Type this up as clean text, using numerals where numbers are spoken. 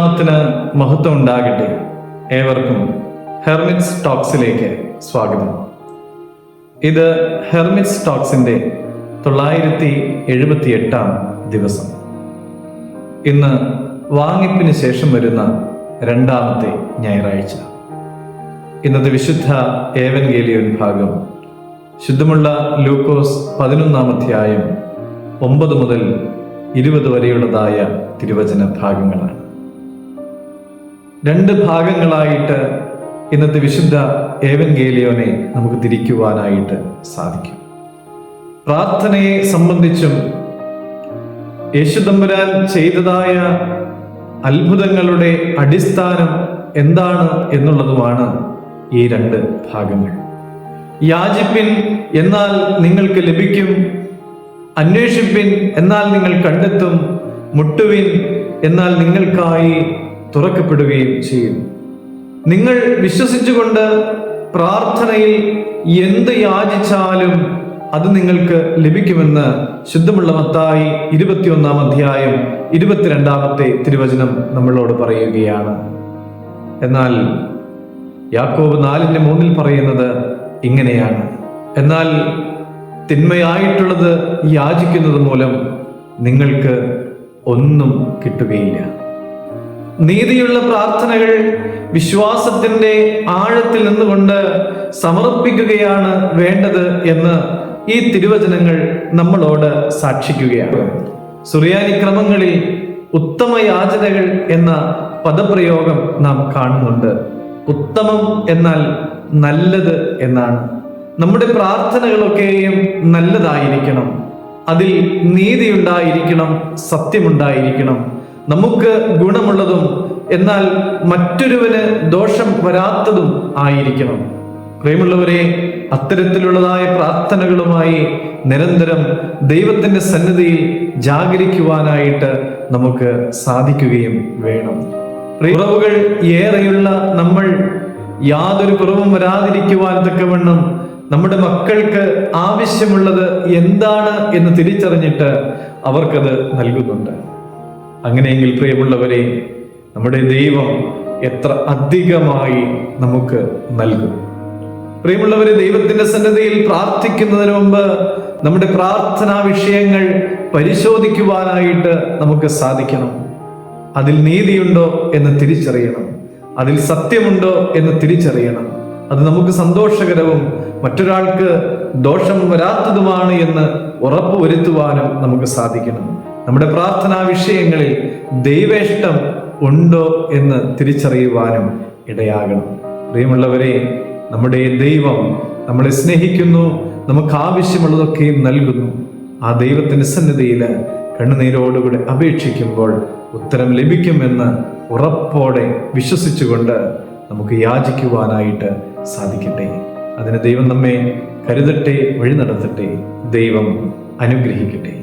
ദൈവനാമത്തിന് മഹത്വം ഉണ്ടാകട്ടെ. ഏവർക്കും ഹെർമിറ്റ്സ് ടോക്സിലേക്ക് സ്വാഗതം. ഇത് ഹെർമിറ്റ്സ് ടോക്സിന്റെ 978 ദിവസം. ഇന്ന് വാങ്ങിപ്പിന് ശേഷം വരുന്ന രണ്ടാമത്തെ ഞായറാഴ്ച. ഇന്നത്തെ വിശുദ്ധ ഏവൻഗേലിയോൻ ഭാഗം ശുദ്ധമുള്ള ലൂക്കോസ് 11 അധ്യായം 9 മുതൽ 20 വരെയുള്ളതായ തിരുവചന ഭാഗങ്ങളാണ്. 2 ഭാഗങ്ങളായിട്ട് ഇന്നത്തെ വിശുദ്ധ ഏവൻഗേലിയോനെ നമുക്ക് തിരിക്കുവാനായിട്ട് സാധിക്കും. പ്രാർത്ഥനയെ സംബന്ധിച്ചും യേശുതമ്പുരാൻ ചെയ്തതായ അത്ഭുതങ്ങളുടെ അടിസ്ഥാനം എന്താണ് എന്നുള്ളതുമാണ് ഈ 2 ഭാഗങ്ങൾ. യാചിപ്പിൻ എന്നാൽ നിങ്ങൾക്ക് ലഭിക്കും, അന്വേഷിപ്പിൻ എന്നാൽ നിങ്ങൾ കണ്ടെത്തും, മുട്ടുവിൻ എന്നാൽ നിങ്ങൾക്കായി തുറക്കപ്പെടുകയും ചെയ്യും. നിങ്ങൾ വിശ്വസിച്ചുകൊണ്ട് പ്രാർത്ഥനയിൽ എന്ത് യാചിച്ചാലും അത് നിങ്ങൾക്ക് ലഭിക്കുമെന്ന് ശുദ്ധമുള്ള മത്തായി 21 അധ്യായം 22 തിരുവചനം നമ്മളോട് പറയുകയാണ്. എന്നാൽ യാക്കോബ് 4:3 പറയുന്നത് ഇങ്ങനെയാണ്: എന്നാൽ തിന്മയായിട്ടുള്ളത് യാചിക്കുന്നത് മൂലം നിങ്ങൾക്ക് ഒന്നും കിട്ടുകയില്ല. നീതിയുള്ള പ്രാർത്ഥനകൾ വിശ്വാസത്തിന്റെ ആഴത്തിൽ നിന്നുകൊണ്ട് സമർപ്പിക്കുകയാണ് വേണ്ടത് എന്ന് ഈ തിരുവചനങ്ങൾ നമ്മളോട് സാക്ഷിക്കുകയാണ്. സുറിയാനി ക്രമങ്ങളിൽ ഉത്തമ യാചനകൾ എന്ന പദപ്രയോഗം നാം കാണുന്നുണ്ട്. ഉത്തമം എന്നാൽ നല്ലത് എന്നാണ്. നമ്മുടെ പ്രാർത്ഥനകളൊക്കെയും നല്ലതായിരിക്കണം, അതിൽ നീതിയുണ്ടായിരിക്കണം, സത്യമുണ്ടായിരിക്കണം, നമുക്ക് ഗുണമുള്ളതും എന്നാൽ മറ്റൊരുവന് ദോഷം വരാത്തതും ആയിരിക്കണം. പ്രിയമുള്ളവരെ, അത്തരത്തിലുള്ളതായ പ്രാർത്ഥനകളുമായി നിരന്തരം ദൈവത്തിന്റെ സന്നിധിയിൽ ജാഗരിക്കുവാനായിട്ട് നമുക്ക് സാധിക്കുകയും വേണം. കുറവുകൾ ഏറെയുള്ള നമ്മൾ യാതൊരു കുറവും വരാതിരിക്കുവാൻ തക്കവണ്ണം നമ്മുടെ മക്കൾക്ക് ആവശ്യമുള്ളത് എന്താണ് എന്ന് തിരിച്ചറിഞ്ഞിട്ട് അവർക്കത് നൽകുന്നുണ്ട്. അങ്ങനെയെങ്കിൽ പ്രിയമുള്ളവരെ, നമ്മുടെ ദൈവം എത്ര അധികമായി നമുക്ക് നൽകും. പ്രിയമുള്ളവരെ, ദൈവത്തിന്റെ സന്നിധിയിൽ പ്രാർത്ഥിക്കുന്നതിന് മുമ്പ് നമ്മുടെ പ്രാർത്ഥനാ വിഷയങ്ങൾ പരിശോധിക്കുവാനായിട്ട് നമുക്ക് സാധിക്കണം. അതിൽ നീതിയുണ്ടോ എന്ന് തിരിച്ചറിയണം, അതിൽ സത്യമുണ്ടോ എന്ന് തിരിച്ചറിയണം. അത് നമുക്ക് സന്തോഷകരവും മറ്റൊരാൾക്ക് ദോഷം വരാത്തതുമാണ് എന്ന് ഉറപ്പുവരുത്തുവാനും നമുക്ക് സാധിക്കണം. നമ്മുടെ പ്രാർത്ഥനാ വിഷയങ്ങളിൽ ദൈവേഷ്ടം ഉണ്ടോ എന്ന് തിരിച്ചറിയുവാനും ഇടയാകണം. പ്രിയമുള്ളവരെ, നമ്മുടെ ദൈവം നമ്മളെ സ്നേഹിക്കുന്നു, നമുക്ക് ആവശ്യമുള്ളതൊക്കെയും നൽകുന്നു. ആ ദൈവത്തിന്റെ സന്നിധിയിൽ കണ്ണുനീരോടുകൂടെ അപേക്ഷിക്കുമ്പോൾ ഉത്തരം ലഭിക്കുമെന്ന് ഉറപ്പോടെ വിശ്വസിച്ചുകൊണ്ട് നമുക്ക് യാചിക്കുവാനായിട്ട് സാധിക്കട്ടെ. അതിന് ദൈവം നമ്മെ കരുതട്ടെ, വഴി നടത്തട്ടെ. ദൈവം അനുഗ്രഹിക്കട്ടെ.